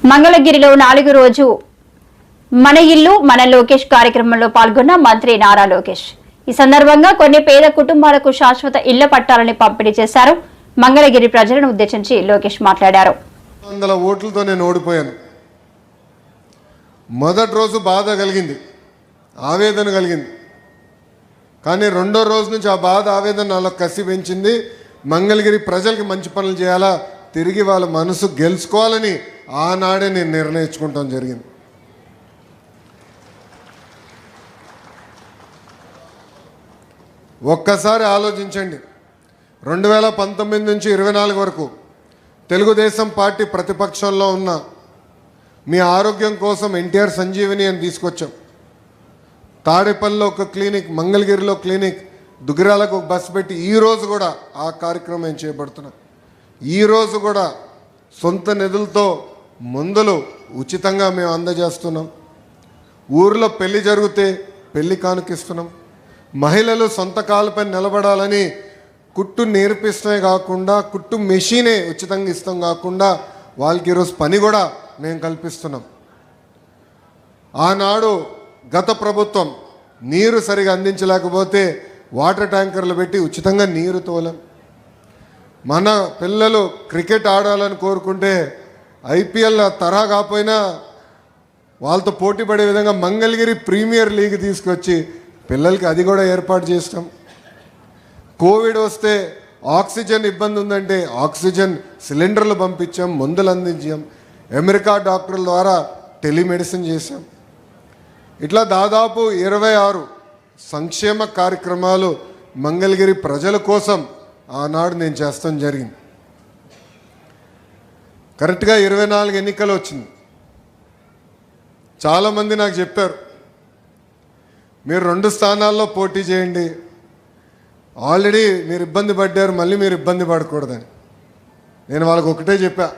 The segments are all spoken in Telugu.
మంగళగిరిలో 4వ రోజు మన ఇల్లు మన లోకేష్ కార్యక్రమంలో పాల్గొన్న మంత్రి నారా లోకేష్ ఈ సందర్భంగా కొన్ని పేద కుటుంబాలకు శాశ్వత ఇళ్ల పట్టాలని పంపిణీ చేశారు. మంగళగిరి ప్రజలను ఉద్దేశించి లోకేష్ మాట్లాడారు. 100 ఓట్లతో నేను ఓడిపోయాను. మొదటి రోజు బాధ కలిగింది, ఆవేదన కలిగింది. కానీ రెండో రోజు నుంచి ఆ బాధ ఆవేదన నాలో కసి పెంచింది. మంగళగిరి ప్రజలకి మంచి పనులు చేయాలా, తిరిగి వాళ్ళ మనసు గెలుచుకోవాలని ఆనాడే నేను నిర్ణయించుకుంటాం జరిగింది. ఒక్కసారి ఆలోచించండి, 2019 నుంచి 24 వరకు తెలుగుదేశం పార్టీ ప్రతిపక్షంలో ఉన్న మీ ఆరోగ్యం కోసం ఎన్టీఆర్ సంజీవిని అని తీసుకొచ్చాం. తాడేపల్లిలో ఒక క్లినిక్, మంగళగిరిలో క్లినిక్, దుగ్గిరాలకు ఒక బస్సు పెట్టి ఈరోజు కూడా ఆ కార్యక్రమం చేపడుతున్నాం. ఈరోజు కూడా సొంత నిధులతో మందులు ఉచితంగా మేము అందజేస్తున్నాం. ఊరిలో పెళ్లి జరిగితే పెళ్లి కానుకిస్తున్నాం. మహిళలు సొంత కాళ్ళపై నిలబడాలని కుట్టు నేర్పిస్తమే కాకుండా కుట్టు మెషినే ఉచితంగా ఇస్తాం కాకుండా వాళ్ళకి ఈరోజు పని కూడా మేము కల్పిస్తున్నాం. ఆనాడు గత ప్రభుత్వం నీరు సరిగా అందించలేకపోతే వాటర్ ట్యాంకర్లు పెట్టి ఉచితంగా నీరు తోలాం. మన పిల్లలు క్రికెట్ ఆడాలని కోరుకుంటే ఐపీఎల్ తరహా కాకపోయినా వాళ్ళతో పోటీ పడే విధంగా మంగళగిరి ప్రీమియర్ లీగ్ తీసుకొచ్చి పిల్లలకి అది కూడా ఏర్పాటు చేస్తాం. కోవిడ్ వస్తే ఆక్సిజన్ ఇబ్బంది ఉందంటే ఆక్సిజన్ సిలిండర్లు పంపించాం, మందులు అందించాం. అమెరికా డాక్టర్ల ద్వారా టెలిమెడిసిన్ చేశాం. ఇట్లా దాదాపు 26 సంక్షేమ కార్యక్రమాలు మంగళగిరి ప్రజల కోసం ఆనాడు నేను చేస్తాం జరిగింది. కరెక్ట్గా 24 ఎన్నికలు వచ్చింది. చాలామంది నాకు చెప్పారు, మీరు 2 స్థానాల్లో పోటీ చేయండి, ఆల్రెడీ మీరు ఇబ్బంది పడ్డారు, మళ్ళీ మీరు ఇబ్బంది పడకూడదని. నేను వాళ్ళకు ఒకటే చెప్పా,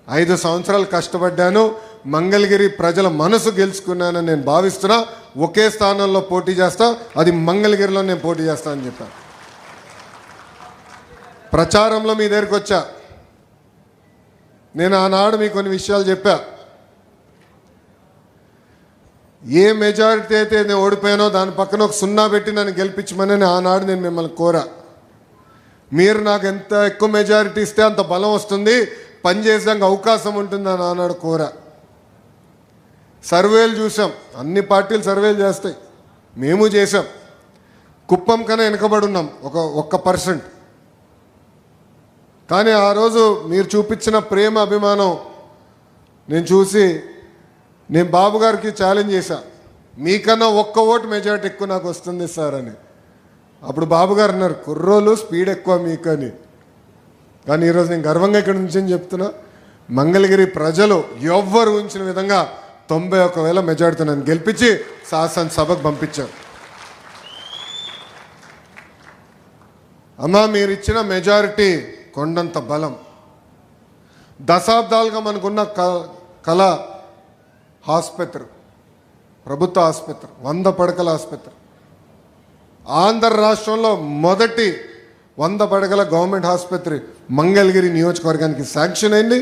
5 సంవత్సరాలు కష్టపడ్డాను, మంగళగిరి ప్రజల మనసు గెలుచుకున్నానని నేను భావిస్తున్నా. ఒకే స్థానంలో పోటీ చేస్తా, అది మంగళగిరిలో నేను పోటీ చేస్తా అని చెప్పాను. ప్రచారంలో మీ దగ్గరికి వచ్చా, నేను ఆనాడు మీకు కొన్ని విషయాలు చెప్పా. ఏ మెజారిటీ అయితే నేను ఓడిపోయానో దాని పక్కన ఒక 0 పెట్టి నన్ను గెలిపించమని ఆనాడు నేను మిమ్మల్ని కోరా. మీరు నాకు ఎంత ఎక్కువ మెజారిటీ ఇస్తే అంత బలం వస్తుంది, పనిచేసేందుకు అవకాశం ఉంటుందని ఆనాడు కోరా. సర్వేలు చూసాం, అన్ని పార్టీలు సర్వేలు చేస్తాయి, మేము చేసాం. కుప్పం కన్నా వెనుకబడి ఉన్నాం 1%. కానీ ఆ రోజు మీరు చూపించిన ప్రేమ అభిమానం నేను చూసి నేను బాబు గారికి ఛాలెంజ్ చేశా, మీకన్నా 1 ఓటు మెజారిటీ ఎక్కువ నాకు వస్తుంది సార్ అని. అప్పుడు బాబు గారు అన్నారు, కుర్రోలు స్పీడ్ ఎక్కువ మీకు అని. కానీ ఈరోజు నేను గర్వంగా ఇక్కడ నుంచి చెప్తున్నా, మంగళగిరి ప్రజలు ఎవ్వరు ఊహించిన విధంగా 91,000 మెజారిటీతో నన్ను గెలిపించి శాసనసభకు పంపించారు. అమ్మా, మీరు ఇచ్చిన మెజారిటీ కొండంత బలం. దశాబ్దాలుగా మనకున్న కళ ఆసుపత్రి, ప్రభుత్వ ఆసుపత్రి, 100 పడకల ఆసుపత్రి, ఆంధ్ర రాష్ట్రంలో మొదటి 100 పడకల గవర్నమెంట్ ఆసుపత్రి మంగళగిరి నియోజకవర్గానికి శాంక్షన్ అయింది.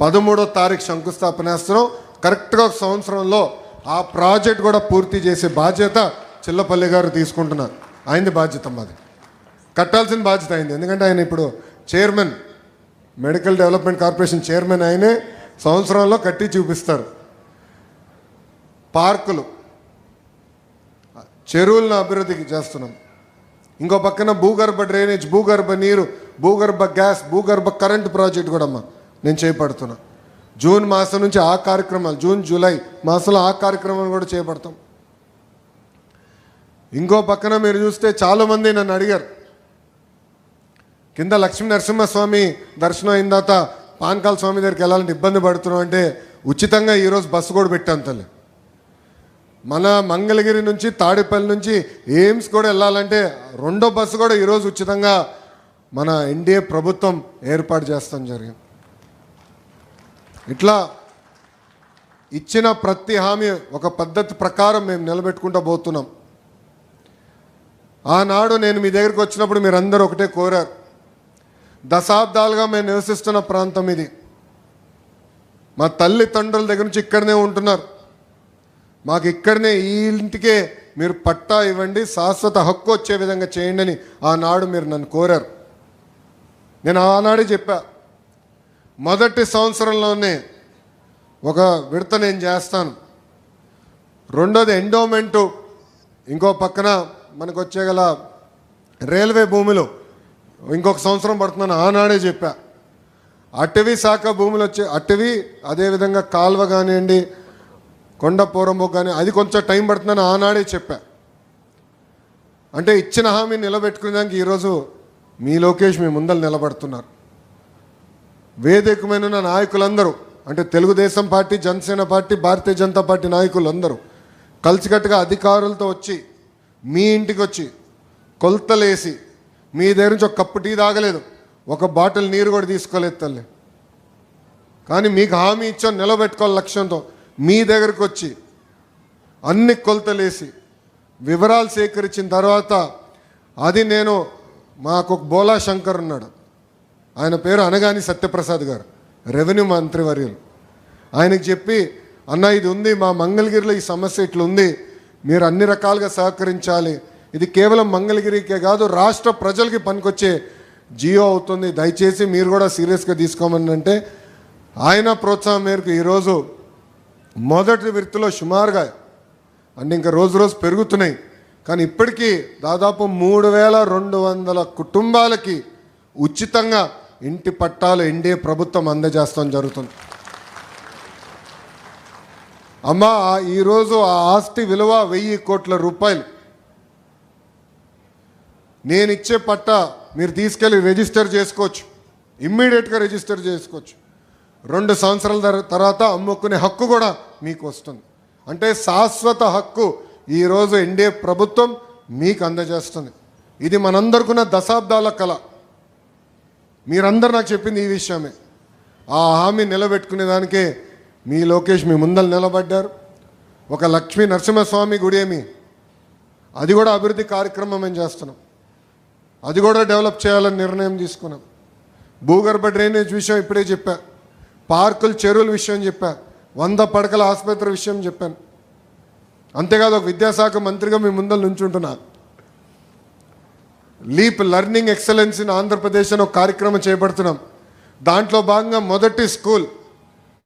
13వ తారీఖు శంకుస్థాపన చేస్తున్నాం. కరెక్ట్గా 1 సంవత్సరంలో ఆ ప్రాజెక్ట్ కూడా పూర్తి చేసే బాధ్యత చిల్లపల్లి గారు తీసుకుంటున్నారు. ఆయనది బాధ్యత, మాది కట్టాల్సిన బాధ్యత అయింది. ఎందుకంటే ఆయన ఇప్పుడు chairman, medical development corporation chairman, ఆయనే సంవత్సరంలో కట్టి చూపిస్తారు. పార్కులు, చెరువులను అభివృద్ధికి చేస్తున్నాం. ఇంకో పక్కన భూగర్భ డ్రైనేజ్, భూగర్భ నీరు, భూగర్భ గ్యాస్, భూగర్భ కరెంటు ప్రాజెక్ట్ కూడా నేను చేపడుతున్నా. జూన్ మాసం నుంచి ఆ కార్యక్రమాలు, జూన్ జూలై మాసంలో ఆ కార్యక్రమాలు కూడా చేపడతాం. ఇంకో పక్కన మీరు చూస్తే చాలామంది నన్ను అడిగారు, కింద లక్ష్మీ నరసింహస్వామి దర్శనం అయిన తర్వాత పానకాల స్వామి దగ్గరికి వెళ్ళాలంటే ఇబ్బంది పడుతున్నాం అంటే ఉచితంగా ఈరోజు బస్సు కూడా పెట్టాను తల్లి. మన మంగళగిరి నుంచి తాడేపల్లి నుంచి ఎయిమ్స్ కూడా వెళ్ళాలంటే 2వ బస్సు కూడా ఈరోజు ఉచితంగా మన ఎన్డీఏ ప్రభుత్వం ఏర్పాటు చేస్తాం జరిగింది. ఇట్లా ఇచ్చిన ప్రతి హామీ ఒక పద్ధతి ప్రకారం మేము నిలబెట్టుకుంటూ పోతున్నాం. ఆనాడు నేను మీ దగ్గరికి వచ్చినప్పుడు మీరందరూ ఒకటే కోరారు, దశాబ్దాలుగా మేము నివసిస్తున్న ప్రాంతం ఇది. మా తల్లిదండ్రుల దగ్గర నుంచి ఇక్కడనే ఉంటున్నారు. మాకు ఇక్కడనే ఈ ఇంటికే మీరు పట్టా ఇవ్వండి, శాశ్వత హక్కు వచ్చే విధంగా చేయండి అని ఆనాడు మీరు నన్ను కోరారు. నేను ఆనాడే చెప్పా, మొదటి సంవత్సరంలోనే ఒక విడత నేను చేస్తాను. రెండోది ఎండోమెంటు, ఇంకో పక్కన మనకు వచ్చేగల రైల్వే భూములు ఇంకొక సంవత్సరం పడుతుందని ఆనాడే చెప్పా. అటవీ శాఖ భూములు వచ్చే అటవీ, అదేవిధంగా కాల్వ కానివ్వండి, కొండ పోరంబోకు కానీ అది కొంచెం టైం పడుతుందని ఆనాడే చెప్పా. అంటే ఇచ్చిన హామీ నిలబెట్టుకునేదానికి ఈరోజు మీ లోకేష్ మీ ముందర నిలబడుతున్నారు. వేదికమైన నాయకులందరూ, అంటే Telugu Desam party, Janasena party, Bharatiya Janata party నాయకులందరూ కలిసికట్టుగా అధికారులతో వచ్చి మీ ఇంటికి వచ్చి కొలతలేసి, మీ దగ్గర నుంచి ఒక కప్పు టీ తాగలేదు, ఒక బాటిల్ నీరు కూడా తీసుకోలేదు తల్లి. కానీ మీకు హామీ ఇచ్చాం నిలబెట్టుకోవాలి లక్ష్యంతో మీ దగ్గరకు వచ్చి అన్ని కొలతలేసి వివరాలు సేకరించిన తర్వాత, అది నేను మాకు ఒక బోలా శంకర్ ఉన్నాడు, ఆయన పేరు అనగాని సత్యప్రసాద్ గారు, రెవెన్యూ మంత్రివర్యులు. ఆయనకి చెప్పి, అన్న ఇది ఉంది మా మంగళగిరిలో ఈ సమస్య ఇట్లా ఉంది, మీరు అన్ని రకాలుగా సహకరించాలి, ఇది కేవలం మంగళగిరికే కాదు రాష్ట్ర ప్రజలకి పనికొచ్చే జియో అవుతుంది, దయచేసి మీరు కూడా సీరియస్గా తీసుకోమని అంటే ఆయన ప్రోత్సాహం మేరకు ఈరోజు మొదటి విడతలో సుమారుగా, అంటే ఇంకా రోజు రోజు పెరుగుతున్నాయి, కానీ ఇప్పటికీ దాదాపు 3200 కుటుంబాలకి ఉచితంగా ఇంటి పట్టాలు ఎన్డీఏ ప్రభుత్వం అందజేస్తాం జరుగుతుంది. అమ్మా ఈరోజు ఆ ఆస్తి విలువ 1000 కోట్ల రూపాయలు. నేను ఇచ్చే పట్టా మీరు తీసుకెళ్ళి రిజిస్టర్ చేసుకోవచ్చు, ఇమ్మీడియట్గా రిజిస్టర్ చేసుకోవచ్చు. 2 సంవత్సరాల తర్వాత అమ్ముకునే హక్కు కూడా మీకు వస్తుంది. అంటే శాశ్వత హక్కు ఈరోజు ఎన్డీఏ ప్రభుత్వం మీకు అందజేస్తుంది. ఇది మనందరికున్న దశాబ్దాల కళ. మీరందరూ నాకు చెప్పింది ఈ విషయమే. ఆ హామీ నిలబెట్టుకునేదానికే మీ లోకేష్ మీ ముందర నిలబడ్డారు. ఒక లక్ష్మీ నరసింహస్వామి గుడి ఏమి, అది కూడా అభివృద్ధి కార్యక్రమం మేము చేస్తున్నాం, అది కూడా డెవలప్ చేయాలని నిర్ణయం తీసుకున్నాం. భూగర్భ డ్రైనేజ్ విషయం ఇప్పుడే చెప్పా, పార్కులు చెరువుల విషయం చెప్పా, 100 పడకల ఆసుపత్రి విషయం చెప్పాను. అంతేకాదు ఒక విద్యాశాఖ మంత్రిగా మీ ముందర నుంచుంటున్నా. Leap learning excellence in Andhra Pradesh అని ఒక కార్యక్రమం చేపడుతున్నాం. దాంట్లో భాగంగా మొదటి స్కూల్